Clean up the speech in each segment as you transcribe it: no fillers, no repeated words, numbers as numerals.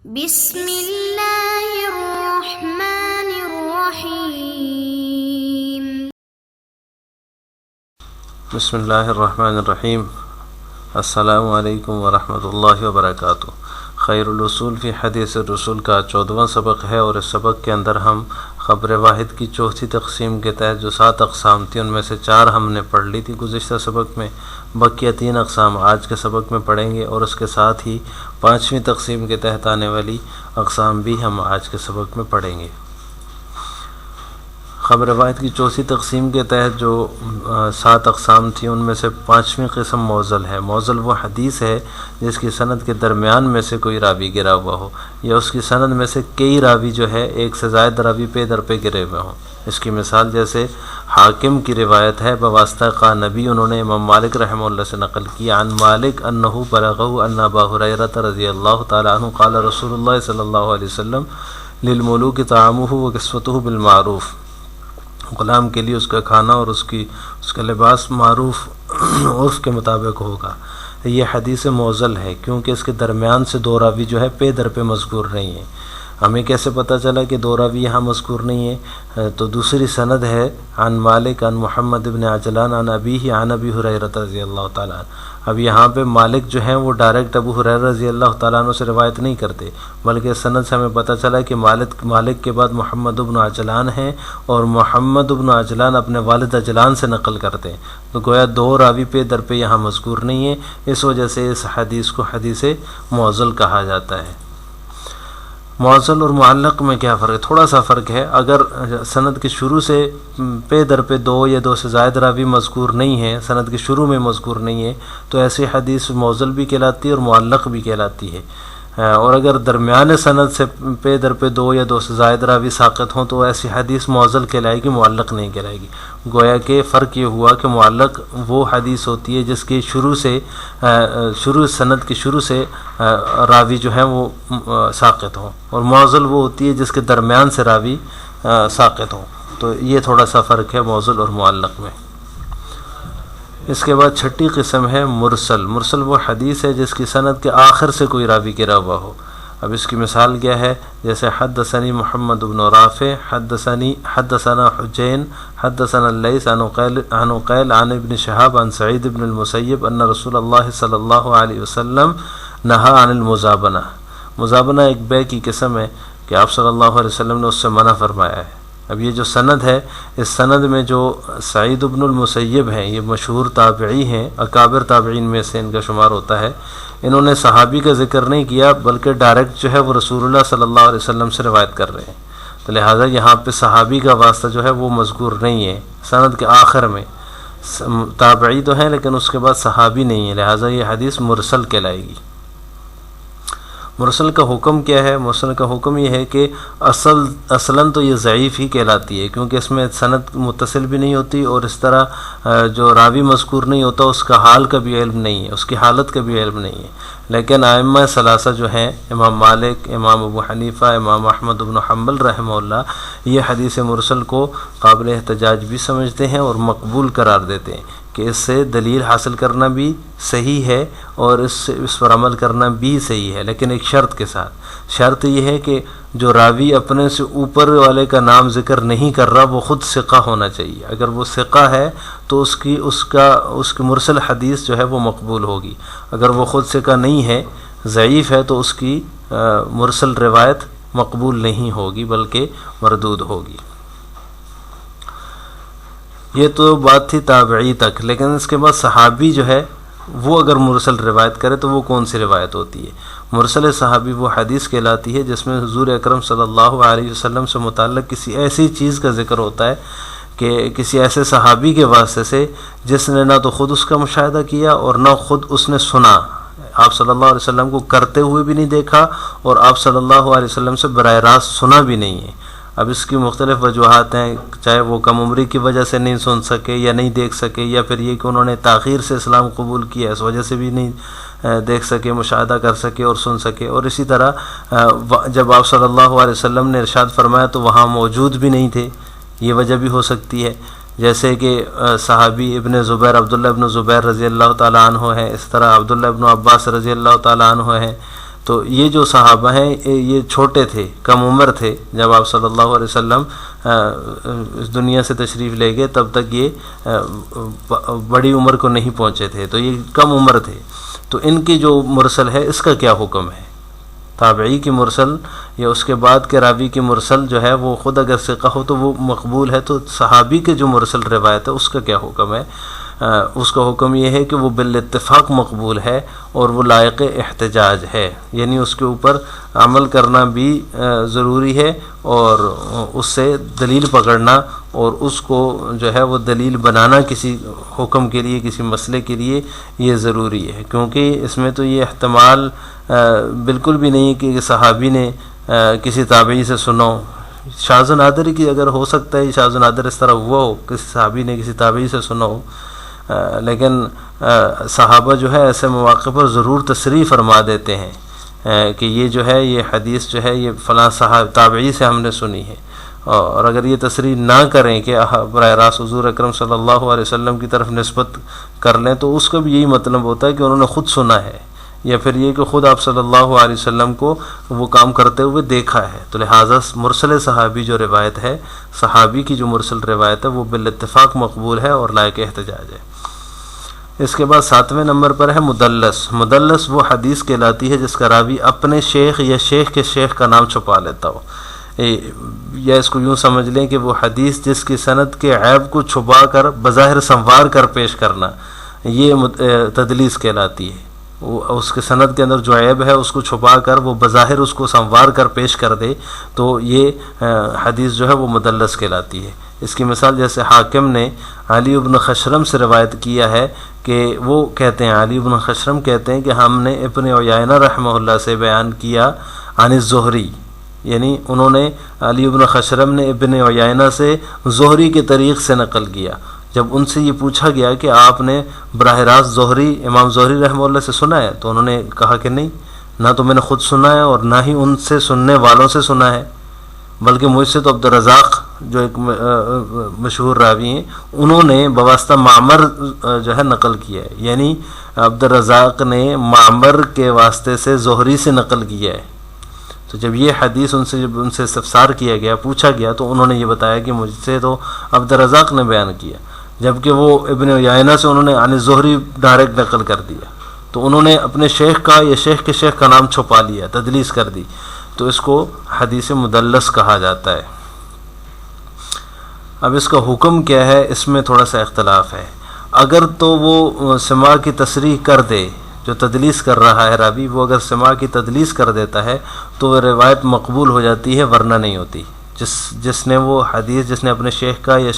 بسم اللہ الرحمن الرحیم۔ بسم اللہ الرحمن الرحیم۔ السلام علیکم ورحمۃ اللہ وبرکاتہ۔ خیر الاصول فی حدیث الرسول کا 14واں سبق ہے، اور اس سبق کے اندر ہم خبر واحد کی چوتھی تقسیم کے تحت جو 7 اقسام تھی ان میں سے 4 ہم نے پڑھ لی تھی گزشتہ سبق میں، بقیہ 3 اقسام آج کے سبق میں پڑھیں گے، اور اس کے ساتھ ہی 5ویں تقسیم کے تحت آنے والی اقسام بھی ہم آج کے سبق میں پڑھیں گے۔ خبر واحد کی چوتھی تقسیم کے تحت جو 7 اقسام تھیں ان میں سے 5ویں قسم موزل ہے۔ موزل وہ حدیث ہے جس کی سند کے درمیان میں سے کوئی راوی گرا ہوا ہو، یا اس کی سند میں سے کئی راوی جو ہے ایک سے زائد راوی پہ در پہ گرے ہوئے ہوں۔ اس کی مثال جیسے حاکم کی روایت ہے بواسطہ قانبی، انہوں نے امام مالک رحمہ اللہ سے نقل کی، عن مالک انہ بلغہ ان ابا ہریرہ رضی اللہ تعالی عنہ قال رسول اللہ صلی اللہ علیہ وسلم للملوک طعامہ وکسوتہ بالمعروف، غلام کے لیے اس کا کھانا اور اس کا لباس معروف عرف کے مطابق ہوگا۔ یہ حدیث موزل ہے کیونکہ اس کے درمیان سے 2 راوی جو ہے پے در پہ مذکور نہیں ہیں۔ ہمیں کیسے پتہ چلا کہ 2 راوی یہاں مذکور نہیں ہیں؟ تو دوسری سند ہے عن مالک عن محمد بن عجلان عن ابیہ عن ابی ہریرہ رضی اللہ تعالیٰ عنہ۔ اب یہاں پہ مالک جو ہیں وہ ڈائریکٹ ابو ہریرہ رضی اللہ تعالیٰ عنہ سے روایت نہیں کرتے، بلکہ سند سے ہمیں پتہ چلا کہ مالک کے بعد محمد بن عجلان ہیں، اور محمد بن عجلان اپنے والد عجلان سے نقل کرتے ہیں، تو گویا 2 راوی پہ در پہ یہاں مذکور نہیں ہے، اس وجہ سے اس حدیث کو حدیث موزل کہا جاتا ہے۔ موزل اور معلق میں کیا فرق ہے؟ تھوڑا سا فرق ہے۔ اگر سند کے شروع سے پے در پہ 2 یا 2 سے زائد راوی مذکور نہیں ہیں، سند کے شروع میں مذکور نہیں ہے، تو ایسی حدیث موزل بھی کہلاتی ہے اور معلق بھی کہلاتی ہے۔ اور اگر درمیان سند سے پے در پہ 2 یا 2 سے زائد راوی ساقط ہوں تو ایسی حدیث موزل کہلائے گی، معلق نہیں کہلائے گی۔ گویا کہ فرق یہ ہوا کہ معلق وہ حدیث ہوتی ہے جس کے سند کے شروع سے راوی جو ہیں وہ ساقط ہوں، اور موزل وہ ہوتی ہے جس کے درمیان سے راوی ساقط ہوں۔ تو یہ تھوڑا سا فرق ہے موزل اور معلق میں۔ اس کے بعد 6ٹھی قسم ہے مرسل۔ مرسل وہ حدیث ہے جس کی سند کے آخر سے کوئی راوی گرا ہوا ہو۔ اب اس کی مثال کیا ہے؟ جیسے حدثنی محمد بن رافع حدثنا حجین حدثنا اللیث عن عقیل عن ابن شہاب عن سعید بن المسیب ان رسول اللہ صلی اللہ علیہ وسلم نہا عن المزابنہ۔ مزابنہ ایک بے کی قسم ہے کہ آپ صلی اللہ علیہ وسلم نے اس سے منع فرمایا ہے۔ اب یہ جو سند ہے، اس سند میں جو سعید بن المسیب ہیں، یہ مشہور تابعی ہیں، اکابر تابعین میں سے ان کا شمار ہوتا ہے۔ انہوں نے صحابی کا ذکر نہیں کیا، بلکہ ڈائریکٹ جو ہے وہ رسول اللہ صلی اللہ علیہ وسلم سے روایت کر رہے ہیں، تو لہٰذا یہاں پہ صحابی کا واسطہ جو ہے وہ مذکور نہیں ہے۔ سند کے آخر میں تابعی تو ہیں لیکن اس کے بعد صحابی نہیں ہے، لہٰذا یہ حدیث مرسل کہلائے گی۔ مرسل کا حکم کیا ہے؟ مرسل کا حکم یہ ہے کہ اصلاً تو یہ ضعیف ہی کہلاتی ہے، کیونکہ اس میں سند متصل بھی نہیں ہوتی، اور اس طرح جو راوی مذکور نہیں ہوتا اس کا حال کا بھی علم نہیں ہے، اس کی حالت کا بھی علم نہیں ہے۔ لیکن ائمہ ثلاثہ جو ہیں، امام مالک، امام ابو حنیفہ، امام احمد بن حنبل رحمہ اللہ، یہ حدیث مرسل کو قابل احتجاج بھی سمجھتے ہیں اور مقبول قرار دیتے ہیں کہ اس سے دلیل حاصل کرنا بھی صحیح ہے اور اس پر عمل کرنا بھی صحیح ہے، لیکن ایک شرط کے ساتھ۔ شرط یہ ہے کہ جو راوی اپنے سے اوپر والے کا نام ذکر نہیں کر رہا وہ خود ثقہ ہونا چاہیے۔ اگر وہ ثقہ ہے تو اس کی مرسل حدیث جو ہے وہ مقبول ہوگی۔ اگر وہ خود ثقہ نہیں ہے، ضعیف ہے، تو اس کی مرسل روایت مقبول نہیں ہوگی بلکہ مردود ہوگی۔ یہ تو بات تھی تابعی تک، لیکن اس کے بعد صحابی جو ہے وہ اگر مرسل روایت کرے تو وہ کون سی روایت ہوتی ہے؟ مرسل صحابی وہ حدیث کہلاتی ہے جس میں حضور اکرم صلی اللہ علیہ وسلم سے متعلق کسی ایسی چیز کا ذکر ہوتا ہے کہ کسی ایسے صحابی کے واسطے سے جس نے نہ تو خود اس کا مشاہدہ کیا اور نہ خود اس نے سنا، آپ صلی اللہ علیہ وسلم کو کرتے ہوئے بھی نہیں دیکھا اور آپ صلی اللہ علیہ وسلم سے براہ راست سنا بھی نہیں ہے۔ اب اس کی مختلف وجوہات ہیں، چاہے وہ کم عمری کی وجہ سے نہیں سن سکے یا نہیں دیکھ سکے، یا پھر یہ کہ انہوں نے تاخیر سے اسلام قبول کیا اس وجہ سے بھی نہیں دیکھ سکے، مشاہدہ کر سکے اور سن سکے۔ اور اسی طرح جب آپ صلی اللہ علیہ وسلم نے ارشاد فرمایا تو وہاں موجود بھی نہیں تھے، یہ وجہ بھی ہو سکتی ہے۔ جیسے کہ صحابی ابن زبیر عبداللہ ابن زبیر رضی اللہ تعالیٰ عنہ ہیں، اس طرح عبداللہ ابن عباس رضی اللہ تعالیٰ عنہ ہیں، تو یہ جو صحابہ ہیں یہ چھوٹے تھے، کم عمر تھے جب آپ صلی اللہ علیہ وسلم اس دنیا سے تشریف لے گئے، تب تک یہ بڑی عمر کو نہیں پہنچے تھے، تو یہ کم عمر تھے. تو ان کی جو مرسل ہے اس کا کیا حکم ہے؟ تابعی کی مرسل یا اس کے بعد کے راوی کی مرسل جو ہے وہ خود اگر ثقہ ہو تو وہ مقبول ہے، تو صحابی کے جو مرسل روایت ہے اس کا کیا حکم ہے؟ اس کا حکم یہ ہے کہ وہ بالاتفاق مقبول ہے اور وہ لائق احتجاج ہے، یعنی اس کے اوپر عمل کرنا بھی ضروری ہے اور اس سے دلیل پکڑنا اور اس کو جو ہے وہ دلیل بنانا کسی حکم کے لیے، کسی مسئلے کے لیے یہ ضروری ہے، کیونکہ اس میں تو یہ احتمال بالکل بھی نہیں کہ صحابی نے کسی تابعی سے سنا ہو. شاذ و نادر کی اگر ہو سکتا ہے شاذ و نادر اس طرح ہوا ہو کسی صحابی نے کسی تابعی سے سنا ہو، لیکن صحابہ جو ہے ایسے مواقع پر ضرور تصریح فرما دیتے ہیں کہ یہ جو ہے یہ حدیث جو ہے یہ فلاں تابعی سے ہم نے سنی ہے. اور اگر یہ تصریح نہ کریں کہ براہ راست حضور اکرم صلی اللہ علیہ وسلم کی طرف نسبت کر لیں تو اس کا بھی یہی مطلب ہوتا ہے کہ انہوں نے خود سنا ہے، یا پھر یہ کہ خود آپ صلی اللہ علیہ وسلم کو وہ کام کرتے ہوئے دیکھا ہے. تو لہٰذا مرسل صحابی جو روایت ہے، صحابی کی جو مرسل روایت ہے وہ بالاتفاق مقبول ہے اور لائق احتجاج ہے. اس کے بعد 7ویں نمبر پر ہے مدلس. مدلس وہ حدیث کہلاتی ہے جس کا راوی اپنے شیخ یا شیخ کے شیخ کا نام چھپا لیتا ہو، یا اس کو یوں سمجھ لیں کہ وہ حدیث جس کی سند کے عیب کو چھپا کر بظاہر سنوار کر پیش کرنا، یہ تدلیس کہلاتی ہے. اس کے سند کے اندر جو عیب ہے اس کو چھپا کر وہ بظاہر اس کو سنوار کر پیش کر دے، تو یہ حدیث جو ہے وہ مدلس کہلاتی ہے. اس کی مثال جیسے حاکم نے علی بن خشرم سے روایت کیا ہے کہ وہ کہتے ہیں، علی بن خشرم کہتے ہیں کہ ہم نے ابن عیینہ رحمہ اللہ سے بیان کیا عن الزہری، یعنی انہوں نے علی بن خشرم نے ابن عیینہ سے زہری کے طریق سے نقل کیا. جب ان سے یہ پوچھا گیا کہ آپ نے براہ راست زہری امام زہری رحمہ اللہ سے سنا ہے، تو انہوں نے کہا کہ نہیں، نہ تو میں نے خود سنا ہے اور نہ ہی ان سے سننے والوں سے سنا ہے، بلکہ مجھ سے تو عبدالرزاق جو ایک مشہور راوی ہیں انہوں نے بواسطہ معمر جو ہے نقل کیا ہے، یعنی عبدالرزاق نے معمر کے واسطے سے زہری سے نقل کیا ہے. تو جب یہ حدیث جب ان سے استفسار کیا گیا، پوچھا گیا، تو انہوں نے یہ بتایا کہ مجھ سے تو عبدالرزاق نے بیان کیا، جبکہ وہ ابن عیینہ سے انہوں نے عن الزہری ڈائریکٹ نقل کر دیا. تو انہوں نے اپنے شیخ کا یا شیخ کے شیخ کا نام چھپا لیا، تدلیس کر دی، تو اس کو حدیث مدلس کہا جاتا ہے. اب اس کا حکم کیا ہے، اس میں تھوڑا سا اختلاف ہے. اگر تو وہ سماع کی تصریح کر دے، جو تدلیس کر رہا ہے راوی، وہ اگر سماع کی تدلیس کر دیتا ہے تو وہ روایت مقبول ہو جاتی ہے، ورنہ نہیں ہوتی. جس نے وہ حدیث، جس نے اپنے شیخ کا یا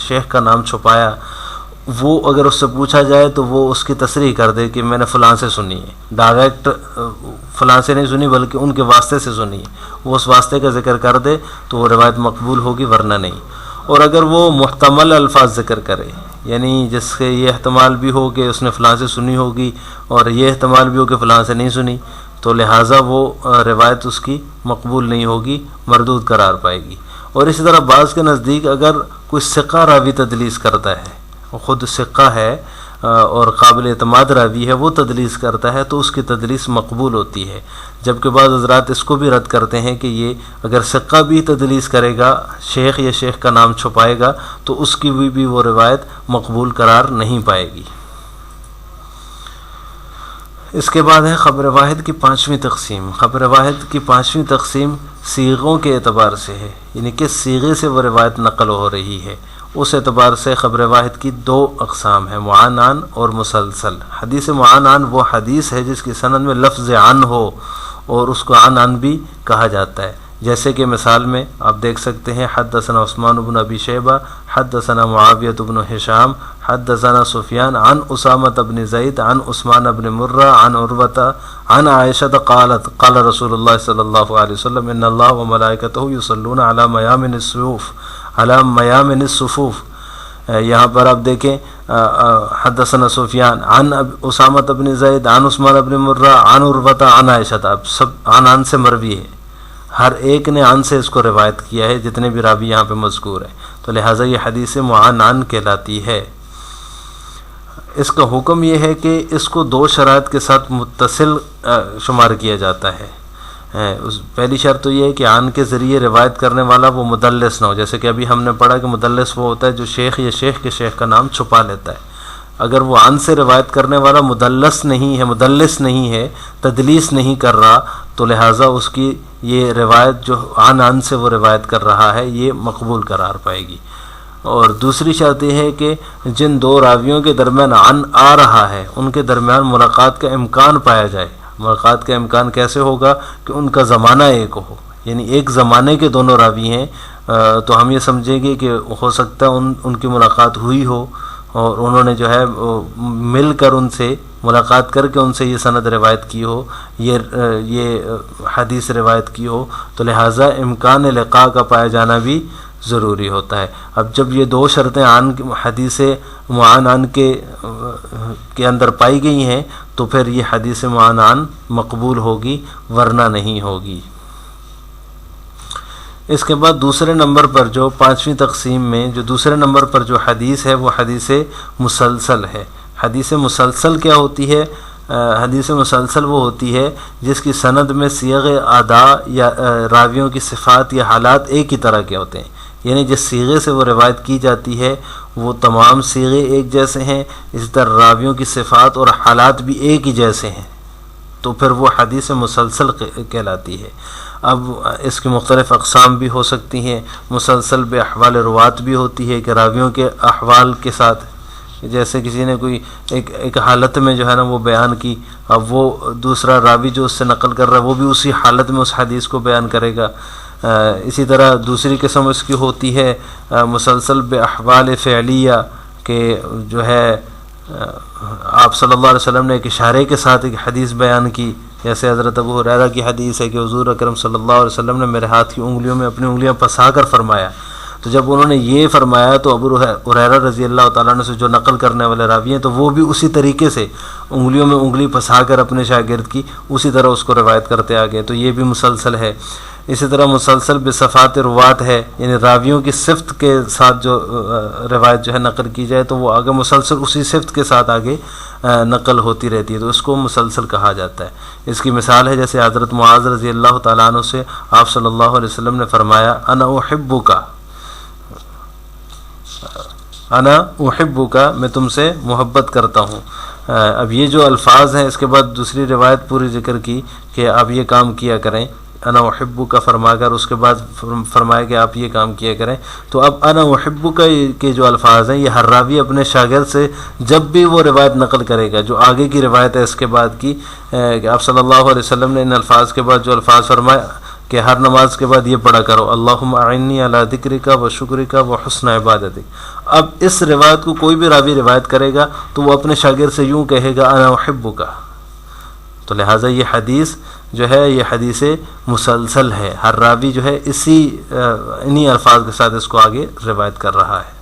شیخ کا نام چھپایا، وہ اگر اس سے پوچھا جائے تو وہ اس کی تصریح کر دے کہ میں نے فلاں سے سنی ہے، ڈائریکٹ فلاں سے نہیں سنی بلکہ ان کے واسطے سے سنی ہے، وہ اس واسطے کا ذکر کر دے تو وہ روایت مقبول ہوگی، ورنہ نہیں. اور اگر وہ محتمل الفاظ ذکر کرے، یعنی جس سے یہ احتمال بھی ہو کہ اس نے فلاں سے سنی ہوگی اور یہ احتمال بھی ہو کہ فلاں سے نہیں سنی، تو لہٰذا وہ روایت اس کی مقبول نہیں ہوگی، مردود قرار پائے گی. اور اسی طرح بعض کے نزدیک اگر کوئی ثقہ راوی تدلیس کرتا ہے، خود ثقہ ہے اور قابل اعتماد راوی ہے، وہ تدلیس کرتا ہے، تو اس کی تدلیس مقبول ہوتی ہے. جبکہ بعض حضرات اس کو بھی رد کرتے ہیں کہ یہ اگر ثقہ بھی تدلیس کرے گا، شیخ یا شیخ کا نام چھپائے گا، تو اس کی بھی وہ روایت مقبول قرار نہیں پائے گی. اس کے بعد ہے خبر واحد کی 5ویں تقسیم. خبر واحد کی 5ویں تقسیم صیغوں کے اعتبار سے ہے، یعنی کس صیغے سے وہ روایت نقل ہو رہی ہے، اس اعتبار سے خبر واحد کی 2 اقسام ہیں، معانان اور مسلسل. حدیث معانان وہ حدیث ہے جس کی سند میں لفظ عن ہو اور اس کو عن بھی کہا جاتا ہے. جیسے کہ مثال میں آپ دیکھ سکتے ہیں، حدثنا عثمان بن ابی شیبہ حدثنا معاویہ بن ہشام حدثنا سفیان عن اسامہ بن زید عن عثمان بن مرہ عن عروہ عن عائشہ قالت قال رسول اللہ صلی اللہ علیہ وسلم ان اللہ وملائکتہ یصلون علی میامن الصفوف. یہاں پر آپ دیکھیں حدثنا سفیان عن اسامہ بن زید عن عثمان بن مرہ عن عروہ عن عائشہ، اب سب عن سے مروی ہے، ہر ایک نے عن سے اس کو روایت کیا ہے، جتنے بھی راوی یہاں پہ مذکور ہیں، تو لہٰذا یہ حدیث معانان کہلاتی ہے. اس کا حکم یہ ہے کہ اس کو دو شرائط کے ساتھ متصل شمار کیا جاتا ہے. پہلی شرط تو یہ ہے کہ عن کے ذریعے روایت کرنے والا وہ مدلس نہ ہو. جیسے کہ ابھی ہم نے پڑھا کہ مدلس وہ ہوتا ہے جو شیخ یا شیخ کے شیخ کا نام چھپا لیتا ہے. اگر وہ عن سے روایت کرنے والا مدلس نہیں ہے, تدلیس نہیں کر رہا, تو لہٰذا اس کی یہ روایت جو عن سے وہ روایت کر رہا ہے یہ مقبول قرار پائے گی. اور دوسری شرط یہ ہے کہ جن دو راویوں کے درمیان عن آ رہا ہے ان کے درمیان ملاقات کا امکان پایا جائے. ملاقات کا امکان کیسے ہوگا؟ کہ ان کا زمانہ ایک ہو, یعنی ایک زمانے کے دونوں راوی ہیں, تو ہم یہ سمجھیں گے کہ ہو سکتا ہے ان کی ملاقات ہوئی ہو اور انہوں نے جو ہے مل کر ان سے ملاقات کر کے ان سے یہ سند روایت کی ہو, یہ حدیث روایت کی ہو, تو لہٰذا امکان لقاء کا پایا جانا بھی ضروری ہوتا ہے. اب جب یہ دو شرطیں حدیث معان کے اندر پائی گئی ہیں تو پھر یہ حدیث معان مقبول ہوگی ورنہ نہیں ہوگی. اس کے بعد دوسرے نمبر پر جو پانچویں تقسیم میں جو دوسرے نمبر پر جو حدیث ہے وہ حدیث مسلسل ہے. حدیث مسلسل کیا ہوتی ہے؟ حدیث مسلسل وہ ہوتی ہے جس کی سند میں صیغ ادا یا راویوں کی صفات یا حالات ایک ہی طرح کے ہوتے ہیں. یعنی جس صیغے سے وہ روایت کی جاتی ہے وہ تمام صیغے ایک جیسے ہیں, اسی طرح راویوں کی صفات اور حالات بھی ایک ہی جیسے ہیں, تو پھر وہ حدیث مسلسل کہلاتی ہے. اب اس کی مختلف اقسام بھی ہو سکتی ہیں. مسلسل بے احوال روات بھی ہوتی ہے کہ راویوں کے احوال کے ساتھ, جیسے کسی نے کوئی ایک حالت میں جو ہے نا وہ بیان کی, اب وہ دوسرا راوی جو اس سے نقل کر رہا ہے وہ بھی اسی حالت میں اس حدیث کو بیان کرے گا. اسی طرح دوسری قسم اس کی ہوتی ہے مسلسل بے احوال فعلیہ کہ جو ہے آپ صلی اللہ علیہ وسلم نے ایک اشارے کے ساتھ ایک حدیث بیان کی, جیسے حضرت ابو ہریرہ کی حدیث ہے کہ حضور اکرم صلی اللہ علیہ وسلم نے میرے ہاتھ کی انگلیوں میں اپنی انگلیاں پھنسا کر فرمایا. تو جب انہوں نے یہ فرمایا تو ابو ہریرہ رضی اللہ تعالیٰ عنہ سے جو نقل کرنے والے راوی ہیں تو وہ بھی اسی طریقے سے انگلیوں میں انگلی پھنسا کر اپنے شاگرد کی اسی طرح اس کو روایت کرتے آگے, تو یہ بھی مسلسل ہے. اسی طرح مسلسل بصفات روات ہے, یعنی راویوں کی صفت کے ساتھ جو روایت جو ہے نقل کی جائے تو وہ آگے مسلسل اسی صفت کے ساتھ آگے نقل ہوتی رہتی ہے, تو اس کو مسلسل کہا جاتا ہے. اس کی مثال ہے جیسے حضرت معاذ رضی اللہ تعالیٰ عنہ سے آپ صلی اللہ علیہ وسلم نے فرمایا انا احبک, میں تم سے محبت کرتا ہوں. اب یہ جو الفاظ ہیں اس کے بعد دوسری روایت پوری ذکر کی کہ آپ یہ کام کیا کریں, انا احبک فرما کر اس کے بعد فرمایا کہ آپ یہ کام کیا کریں. تو اب انا احبک کے جو الفاظ ہیں یہ ہر راوی اپنے شاگرد سے جب بھی وہ روایت نقل کرے گا, جو آگے کی روایت ہے اس کے بعد کی کہ آپ صلی اللہ علیہ وسلم نے ان الفاظ کے بعد جو الفاظ فرمایا کہ ہر نماز کے بعد یہ پڑھا کرو اللہم اعنی علی ذکرک و شکرک و حسن عبادتک. اب اس روایت کو کوئی بھی راوی روایت کرے گا تو وہ اپنے شاگرد سے یوں کہے گا انا احبک, تو لہٰذا یہ حدیث جو ہے یہ حدیث مسلسل ہے, ہر راوی جو ہے انہی الفاظ کے ساتھ اس کو آگے روایت کر رہا ہے.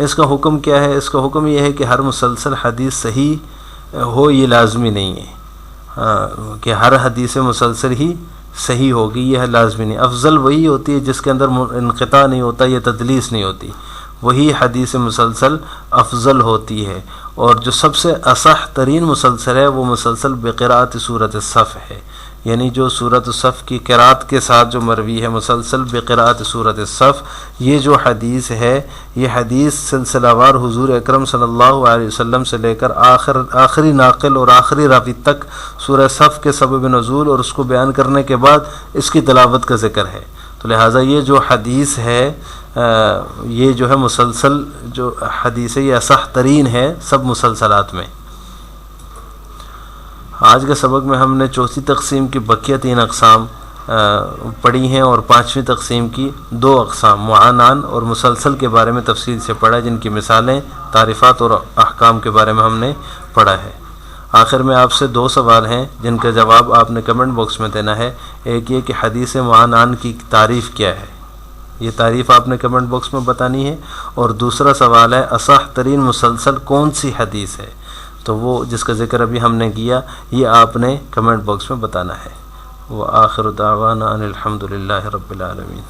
اس کا حکم کیا ہے؟ اس کا حکم یہ ہے کہ ہر مسلسل حدیث صحیح ہو یہ لازمی نہیں ہے کہ ہر حدیث مسلسل ہی صحیح ہوگی, یہ لازمی نہیں. افضل وہی ہوتی ہے جس کے اندر انقطاع نہیں ہوتا, یہ تدلیس نہیں ہوتی, وہی حدیث مسلسل افضل ہوتی ہے. اور جو سب سے اصح ترین مسلسل ہے وہ مسلسل بقراءت سورۃ الصف ہے, یعنی جو سورۃ الصف کی قراءت کے ساتھ جو مروی ہے مسلسل بقراءت سورۃ الصف. یہ جو حدیث ہے یہ حدیث سلسلہ وار حضور اکرم صلی اللہ علیہ وسلم سے لے کر آخری ناقل اور آخری راوی تک سورہ صف کے سبب نزول اور اس کو بیان کرنے کے بعد اس کی تلاوت کا ذکر ہے. تو لہٰذا یہ جو حدیث ہے یہ جو ہے مسلسل جو حدیث ہے یہ اصح ترین ہے سب مسلسلات میں. آج کے سبق میں ہم نے چوتھی تقسیم کی بقیہ 3 اقسام پڑھی ہیں اور 5ویں تقسیم کی 2 اقسام معانان اور مسلسل کے بارے میں تفصیل سے پڑھا, جن کی مثالیں تعریفات اور احکام کے بارے میں ہم نے پڑھا ہے. آخر میں آپ سے 2 سوال ہیں جن کا جواب آپ نے کمنٹ باکس میں دینا ہے. ایک یہ کہ حدیث معانان کی تعریف کیا ہے, یہ تعریف آپ نے کمنٹ باکس میں بتانی ہے. اور دوسرا سوال ہے اصح ترین مسلسل کون سی حدیث ہے, تو وہ جس کا ذکر ابھی ہم نے کیا یہ آپ نے کمنٹ باکس میں بتانا ہے. وآخر دعوانا ان الحمد للہ رب العالمین.